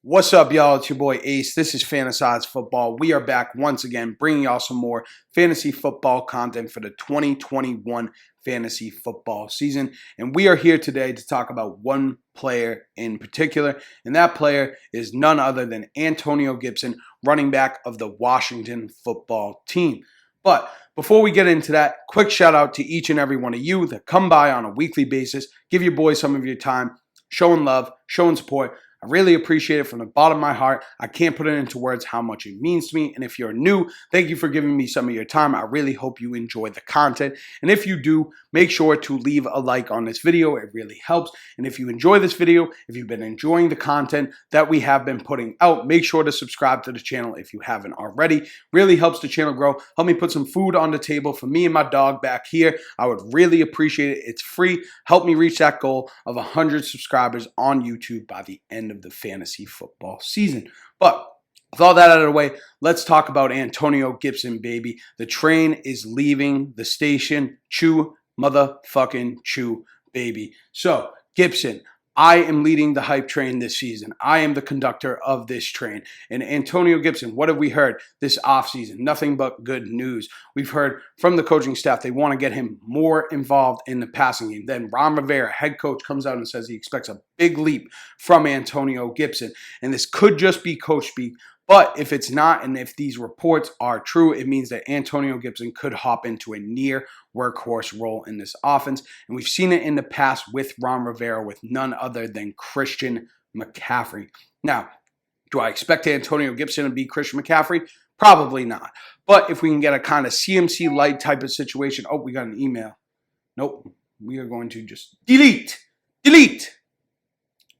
What's up, y'all? It's your boy Ace. This is Fantasize Football. We are back once again, bringing y'all some more fantasy football content for the 2021 fantasy football season. And we are here today to talk about one player in particular, and that player is none other than Antonio Gibson, running back of the Washington football team. But before we get into that, quick shout out to each and every one of you that come by on a weekly basis, give your boys some of your time, showing love, showing support. I really appreciate it from the bottom of my heart. I can't put it into words how much it means to me. And if you're new, thank you for giving me some of your time. I really hope you enjoy the content. And if you do, make sure to leave a like on this video. It really helps. And if you enjoy this video, if you've been enjoying the content that we have been putting out, make sure to subscribe to the channel if you haven't already. Really helps the channel grow. Help me put some food on the table for me and my dog back here. I would really appreciate it. It's free. Help me reach that goal of 100 subscribers on YouTube by the end of the fantasy football season. But with all that out of the way, let's talk about Antonio Gibson, baby. The train is leaving the station. Chew, motherfucking chew, baby. So, Gibson, I am leading the hype train this season. I am the conductor of this train. And Antonio Gibson, what have we heard this offseason? Nothing but good news. We've heard from the coaching staff they want to get him more involved in the passing game. Then Ron Rivera, head coach, comes out and says he expects a big leap from Antonio Gibson. And this could just be coach speak. But if it's not, and if these reports are true, it means that Antonio Gibson could hop into a near workhorse role in this offense. And we've seen it in the past with Ron Rivera with none other than Christian McCaffrey. Now, do I expect Antonio Gibson to be Christian McCaffrey? Probably not. But if we can get a kind of CMC Lite type of situation, oh, we got an email. Nope, we are going to just delete.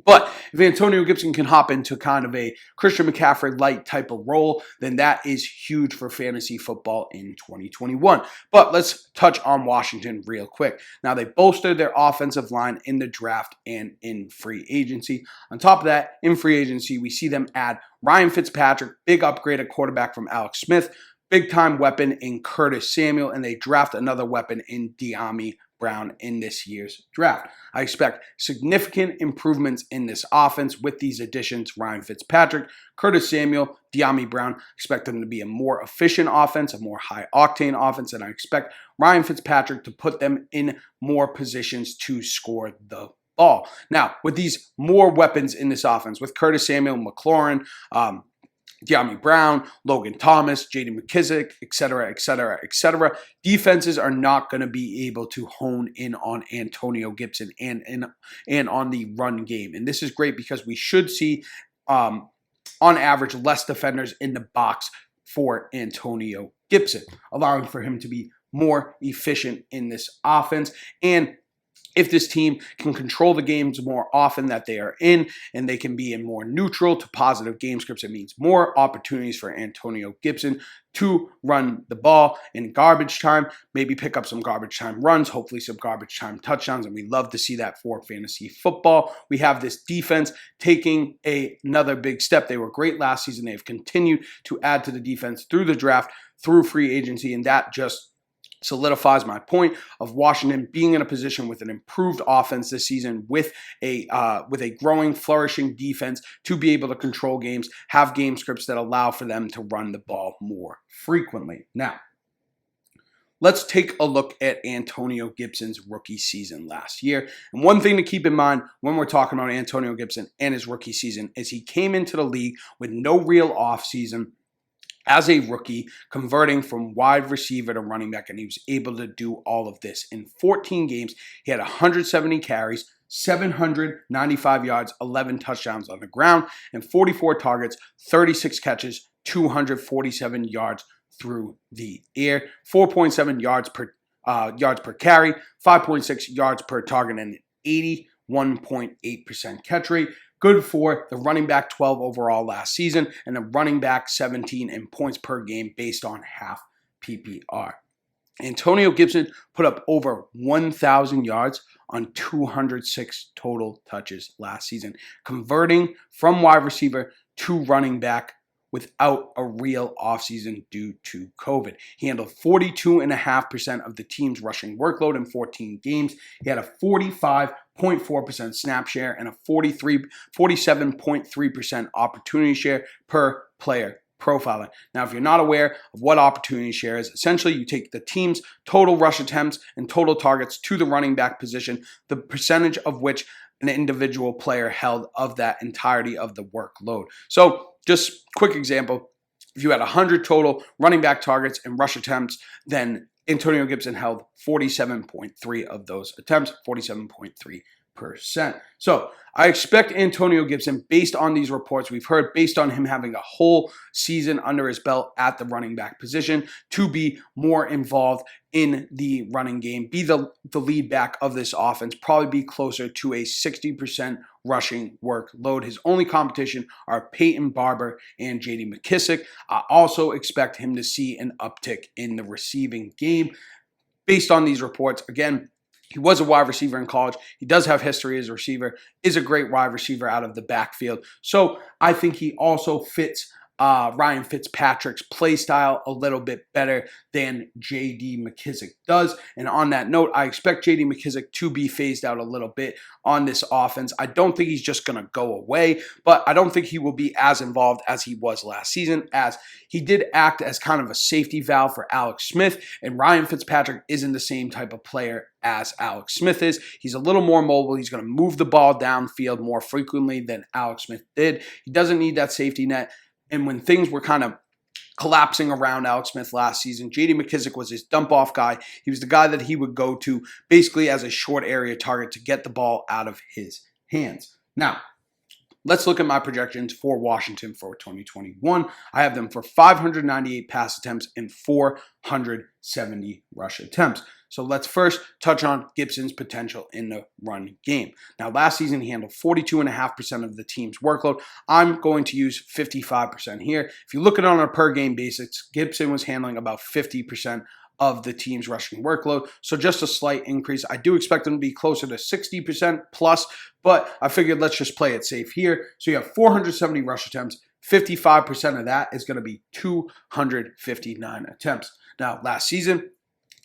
But if Antonio Gibson can hop into kind of a Christian McCaffrey light type of role, then that is huge for fantasy football in 2021. But let's touch on Washington real quick. Now, they bolstered their offensive line in the draft and in free agency. On top of that, in free agency, we see them add Ryan Fitzpatrick, big upgrade at quarterback from Alex Smith, big-time weapon in Curtis Samuel, and they draft another weapon in Dyami Brown in this year's draft. I expect significant improvements in this offense with these additions. Ryan Fitzpatrick, Curtis Samuel, Dyami Brown. Expect them to be a more efficient offense, a more high-octane offense, and I expect Ryan Fitzpatrick to put them in more positions to score the ball. Now, with these more weapons in this offense, with Curtis Samuel, McLaurin, Dyami Brown, Logan Thomas, J.D. McKissick, etc. Defenses are not going to be able to hone in on Antonio Gibson and on the run game. And this is great because we should see, on average, less defenders in the box for Antonio Gibson, allowing for him to be more efficient in this offense. And if this team can control the games more often that they are in, and they can be in more neutral to positive game scripts, it means more opportunities for Antonio Gibson to run the ball in garbage time, maybe pick up some garbage time runs, hopefully some garbage time touchdowns, and we love to see that for fantasy football. We have this defense taking another big step. They were great last season. They've continued to add to the defense through the draft, through free agency, and that just solidifies my point of Washington being in a position with an improved offense this season, with a growing, flourishing defense to be able to control games, have game scripts that allow for them to run the ball more frequently. Now, let's take a look at Antonio Gibson's rookie season last year. And one thing to keep in mind when we're talking about Antonio Gibson and his rookie season is he came into the league with no real offseason as a rookie, converting from wide receiver to running back, and he was able to do all of this. In 14 games, he had 170 carries, 795 yards, 11 touchdowns on the ground, and 44 targets, 36 catches, 247 yards through the air, 4.7 yards per carry, 5.6 yards per target, and an 81.8% catch rate. Good for the running back 12 overall last season, and the running back 17 in points per game based on half PPR. Antonio Gibson put up over 1,000 yards on 206 total touches last season, converting from wide receiver to running back without a real offseason due to COVID. He handled 42.5% of the team's rushing workload in 14 games. He had a 45.4% snap share and a 47.3% opportunity share per player profiling. Now, if you're not aware of what opportunity share is, essentially you take the team's total rush attempts and total targets to the running back position, the percentage of which an individual player held of that entirety of the workload. So just quick example, if you had 100 total running back targets and rush attempts, then Antonio Gibson held 47.3 of those attempts, 47.3%. So I expect Antonio Gibson, based on these reports we've heard, based on him having a whole season under his belt at the running back position, to be more involved in the running game, be the lead back of this offense, probably be closer to a 60% rushing workload. His only competition are Peyton Barber and J.D. McKissic. I also expect him to see an uptick in the receiving game. Based on these reports, again, he was a wide receiver in college. He does have history as a receiver, is a great wide receiver out of the backfield. So I think he also fits Ryan Fitzpatrick's play style a little bit better than J.D. McKissic does. And on that note, I expect J.D. McKissic to be phased out a little bit on this offense. I don't think he's just going to go away, but I don't think he will be as involved as he was last season, as he did act as kind of a safety valve for Alex Smith, and Ryan Fitzpatrick isn't the same type of player as Alex Smith is. He's a little more mobile. He's going to move the ball downfield more frequently than Alex Smith did. He doesn't need that safety net. And when things were kind of collapsing around Alex Smith last season, J.D. McKissic was his dump-off guy. He was the guy that he would go to basically as a short area target to get the ball out of his hands. Now, let's look at my projections for Washington for 2021. I have them for 598 pass attempts and 470 rush attempts. So let's first touch on Gibson's potential in the run game. Now, last season, he handled 42.5% of the team's workload. I'm going to use 55% here. If you look at it on a per-game basis, Gibson was handling about 50% of the team's rushing workload. So just a slight increase. I do expect him to be closer to 60% plus, but I figured let's just play it safe here. So you have 470 rush attempts. 55% of that is going to be 259 attempts. Now, last season,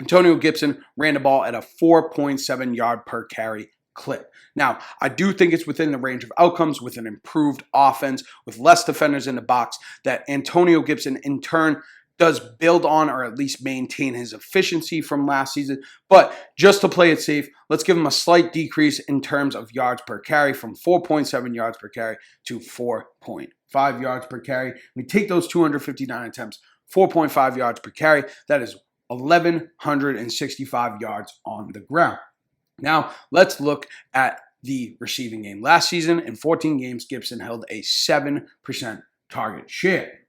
Antonio Gibson ran the ball at a 4.7 yard per carry clip. Now, I do think it's within the range of outcomes with an improved offense, with less defenders in the box, that Antonio Gibson in turn does build on or at least maintain his efficiency from last season. But just to play it safe, let's give him a slight decrease in terms of yards per carry from 4.7 yards per carry to 4.5 yards per carry. We take those 259 attempts, 4.5 yards per carry. That is 1,165 yards on the ground. Now, let's look at the receiving game. Last season, in 14 games, Gibson held a 7% target share.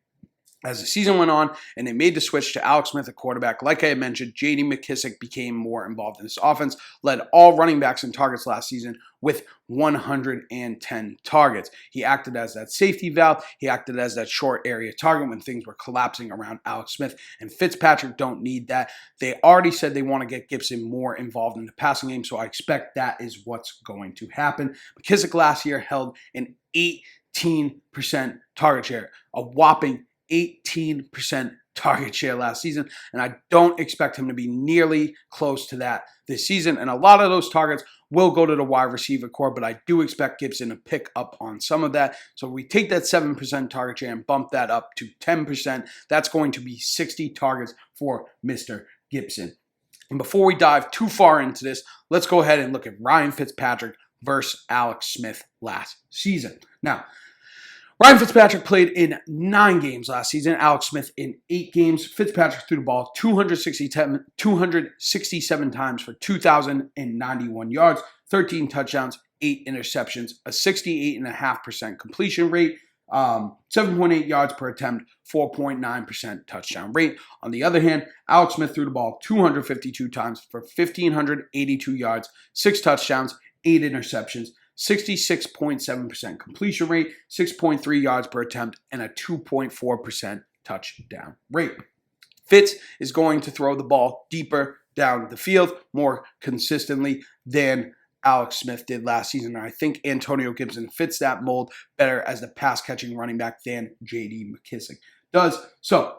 As the season went on and they made the switch to Alex Smith at quarterback, like I had mentioned, J.D. McKissic became more involved in this offense, led all running backs in targets last season with 110 targets. He acted as that safety valve. He acted as that short area target when things were collapsing around Alex Smith, and Fitzpatrick don't need that. They already said they want to get Gibson more involved in the passing game, so I expect that is what's going to happen. McKissic last year held an 18% target share, a whopping 18% target share last season, and I don't expect him to be nearly close to that this season. And a lot of those targets will go to the wide receiver core, but I do expect Gibson to pick up on some of that. So we take that 7% target share and bump that up to 10%. That's going to be 60 targets for Mr. Gibson. And before we dive too far into this, let's go ahead and look at Ryan Fitzpatrick versus Alex Smith last season. Now, Ryan Fitzpatrick played in 9 games last season, Alex Smith in 8 games. Fitzpatrick threw the ball 267 times for 2,091 yards, 13 touchdowns, 8 interceptions, a 68.5% completion rate, 7.8 yards per attempt, 4.9% touchdown rate. On the other hand, Alex Smith threw the ball 252 times for 1,582 yards, 6 touchdowns, 8 interceptions, 66.7% completion rate, 6.3 yards per attempt, and a 2.4% touchdown rate. Fitz is going to throw the ball deeper down the field more consistently than Alex Smith did last season. And I think Antonio Gibson fits that mold better as the pass-catching running back than J.D. McKissic does. So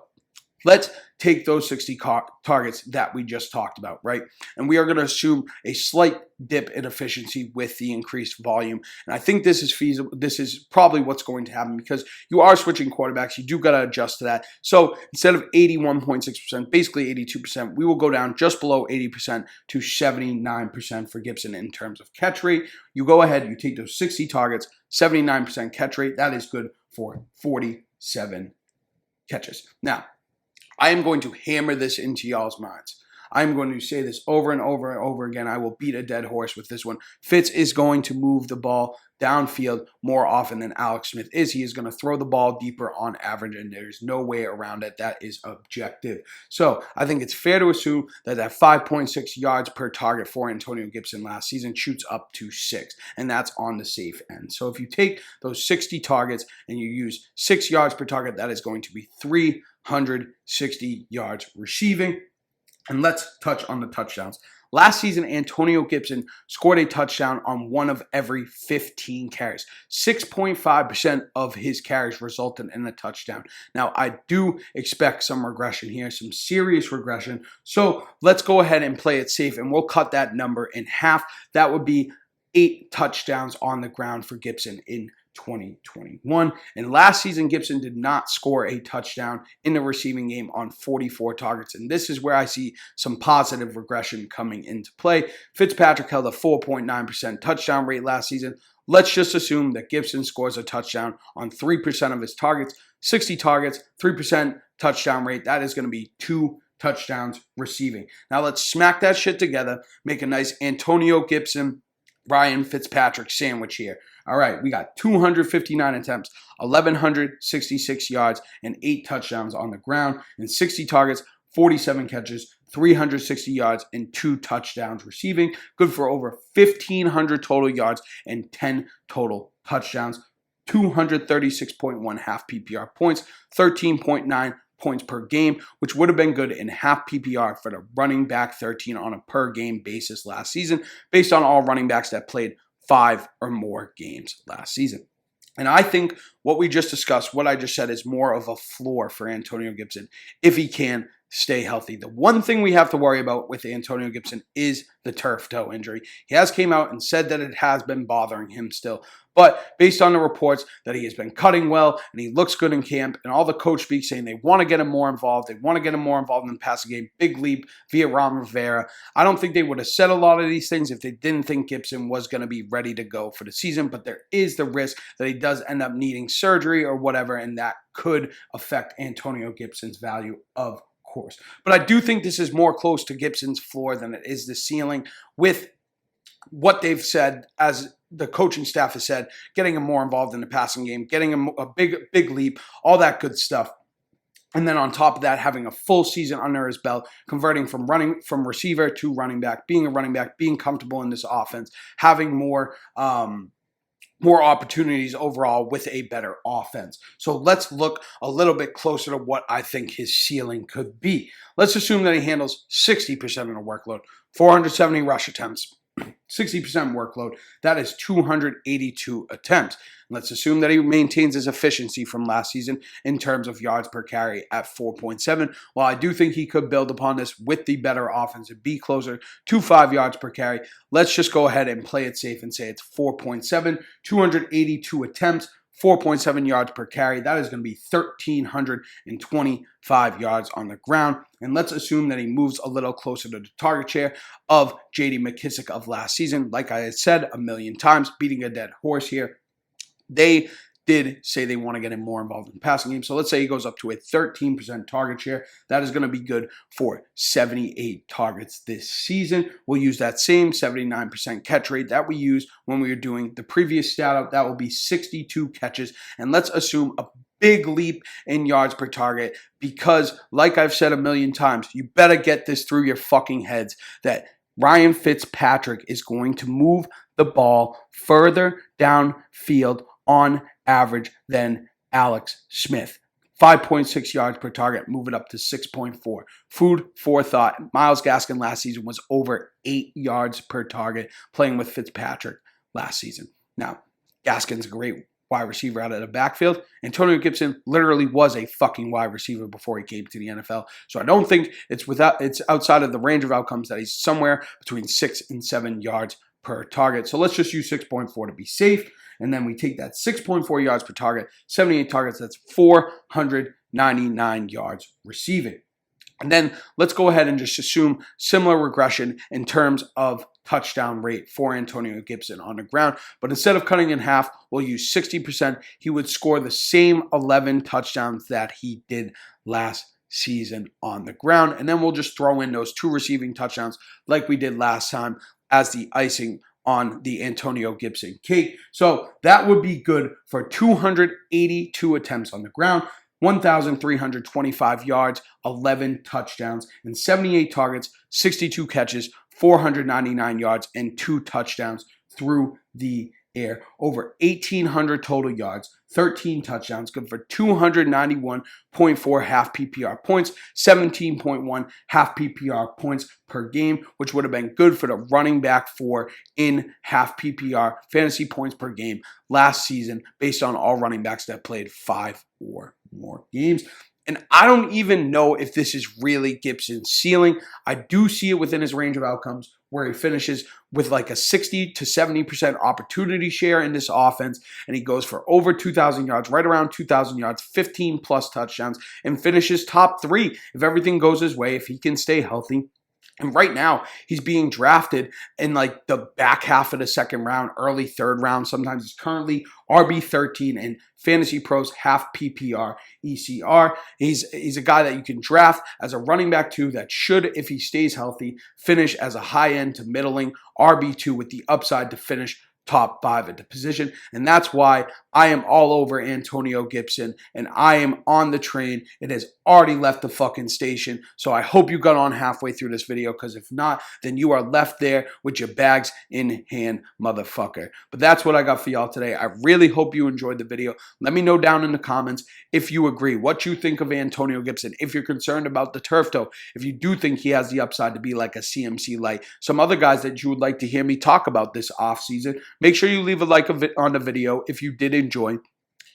let's take those 60 targets that we just talked about, right? And we are going to assume a slight dip in efficiency with the increased volume. And I think this is feasible. This is probably what's going to happen because you are switching quarterbacks. You do got to adjust to that. So instead of 81.6%, basically 82%, we will go down just below 80% to 79% for Gibson in terms of catch rate. You go ahead, you take those 60 targets, 79% catch rate. That is good for 47 catches. Now, I am going to hammer this into y'all's minds. I'm going to say this over and over and over again. I will beat a dead horse with this one. Fitz is going to move the ball downfield more often than Alex Smith is. He is going to throw the ball deeper on average, and there's no way around it. That is objective. So I think it's fair to assume that 5.6 yards per target for Antonio Gibson last season shoots up to 6, and that's on the safe end. So if you take those 60 targets and you use 6 yards per target, that is going to be 360 yards receiving. And let's touch on the touchdowns. Last season, Antonio Gibson scored a touchdown on 1 of every 15 carries. 6.5% of his carries resulted in a touchdown. Now, I do expect some regression here, some serious regression. So let's go ahead and play it safe, and we'll cut that number in half. That would be 8 touchdowns on the ground for Gibson in 2021. And last season, Gibson did not score a touchdown in the receiving game on 44 targets. And this is where I see some positive regression coming into play. Fitzpatrick held a 4.9% touchdown rate last season. Let's just assume that Gibson scores a touchdown on 3% of his targets. 60 targets, 3% touchdown rate. That is going to be 2 touchdowns receiving. Now let's smack that shit together, make a nice Antonio Gibson, Ryan Fitzpatrick sandwich here. All right, we got 259 attempts, 1,166 yards, and 8 touchdowns on the ground, and 60 targets, 47 catches, 360 yards, and 2 touchdowns receiving. Good for over 1,500 total yards and 10 total touchdowns. 236.1 half PPR points, 13.9 points per game, which would have been good in half PPR for the running back 13 on a per game basis last season, based on all running backs that played 5 or more games last season. And I think what we just discussed, what I just said, is more of a floor for Antonio Gibson if he can stay healthy. The one thing we have to worry about with Antonio Gibson is the turf toe injury. He has came out and said that it has been bothering him still. But based on the reports that he has been cutting well and he looks good in camp, and all the coach speaks saying they want to get him more involved. They want to get him more involved in the passing game. Big leap via Ron Rivera. I don't think they would have said a lot of these things if they didn't think Gibson was going to be ready to go for the season. But there is the risk that he does end up needing surgery or whatever, and that could affect Antonio Gibson's value of course. But I do think this is more close to Gibson's floor than it is the ceiling, with what they've said, as the coaching staff has said, getting him more involved in the passing game, getting him a big leap, all that good stuff. And then on top of that, having a full season under his belt, converting from receiver to running back, being a running back, being comfortable in this offense, having more opportunities overall with a better offense. So let's look a little bit closer to what I think his ceiling could be. Let's assume that he handles 60% of the workload, 470 rush attempts, 60% workload. That is 282 attempts. Let's assume that he maintains his efficiency from last season in terms of yards per carry at 4.7. While I do think he could build upon this with the better offense and be closer to 5 yards per carry, let's just go ahead and play it safe and say it's 4.7, 282 attempts, 4.7 yards per carry. That is going to be 1,325 yards on the ground. And let's assume that he moves a little closer to the target share of J.D. McKissic of last season. Like I had said a million times, beating a dead horse here. They did say they want to get him more involved in the passing game. So let's say he goes up to a 13% target share. That is going to be good for 78 targets this season. We'll use that same 79% catch rate that we used when we were doing the previous stat up. That will be 62 catches. And let's assume a big leap in yards per target, because like I've said a million times, you better get this through your fucking heads that Ryan Fitzpatrick is going to move the ball further downfield on average than Alex Smith. 5.6 yards per target, move it up to 6.4. Food for thought. Myles Gaskin last season was over 8 yards per target playing with Fitzpatrick last season. Now, Gaskin's a great wide receiver out of the backfield. Antonio Gibson literally was a fucking wide receiver before he came to the NFL. So I don't think it's outside of the range of outcomes that he's somewhere between 6 and 7 yards per target. So let's just use 6.4 to be safe. And then we take that 6.4 yards per target, 78 targets, that's 499 yards receiving. And then let's go ahead and just assume similar regression in terms of touchdown rate for Antonio Gibson on the ground. But instead of cutting in half, we'll use 60%. He would score the same 11 touchdowns that he did last season on the ground. And then we'll just throw in those 2 receiving touchdowns like we did last time as the icing on the Antonio Gibson cake. So that would be good for 282 attempts on the ground, 1,325 yards, 11 touchdowns, and 78 targets, 62 catches, 499 yards, and 2 touchdowns through the air. Over 1,800 total yards, 13 touchdowns, good for 291.4 half PPR points, 17.1 half PPR points per game, which would have been good for the running back for in half PPR fantasy points per game last season based on all running backs that played 5 or more games. And I don't even know if this is really Gibson's ceiling. I do see it within his range of outcomes where he finishes with like a 60 to 70% opportunity share in this offense, and he goes for over 2,000 yards, right around 2,000 yards, 15 plus touchdowns, and finishes top 3 if everything goes his way, if he can stay healthy. And right now, he's being drafted in like the back half of the second round, early third round. Sometimes he's currently RB13 in Fantasy Pros half PPR ECR. He's a guy that you can draft as a running back too that should, if he stays healthy, finish as a high end to middling RB2 with the upside to finish top 5 at the position. And that's why I am all over Antonio Gibson and I am on the train. It has already left the fucking station. So I hope you got on halfway through this video, because if not, then you are left there with your bags in hand, motherfucker. But that's what I got for y'all today. I really hope you enjoyed the video. Let me know down in the comments if you agree, what you think of Antonio Gibson, if you're concerned about the turf toe, if you do think he has the upside to be like a CMC Lite, some other guys that you would like to hear me talk about this offseason. Make sure you leave a like on the video if you did enjoy,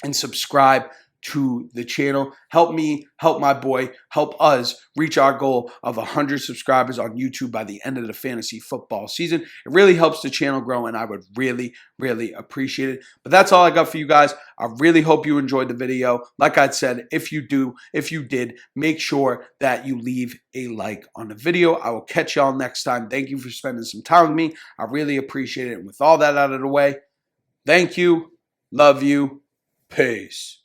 and subscribe to the channel. Help me, help my boy, help us reach our goal of 100 subscribers on YouTube by the end of the fantasy football season. It really helps the channel grow, and I would really, really appreciate it. But that's all I got for you guys. I really hope you enjoyed the video. Like I said, if you did, make sure that you leave a like on the video. I will catch y'all next time. Thank you for spending some time with me. I really appreciate it. And with all that out of the way, thank you, love you, peace.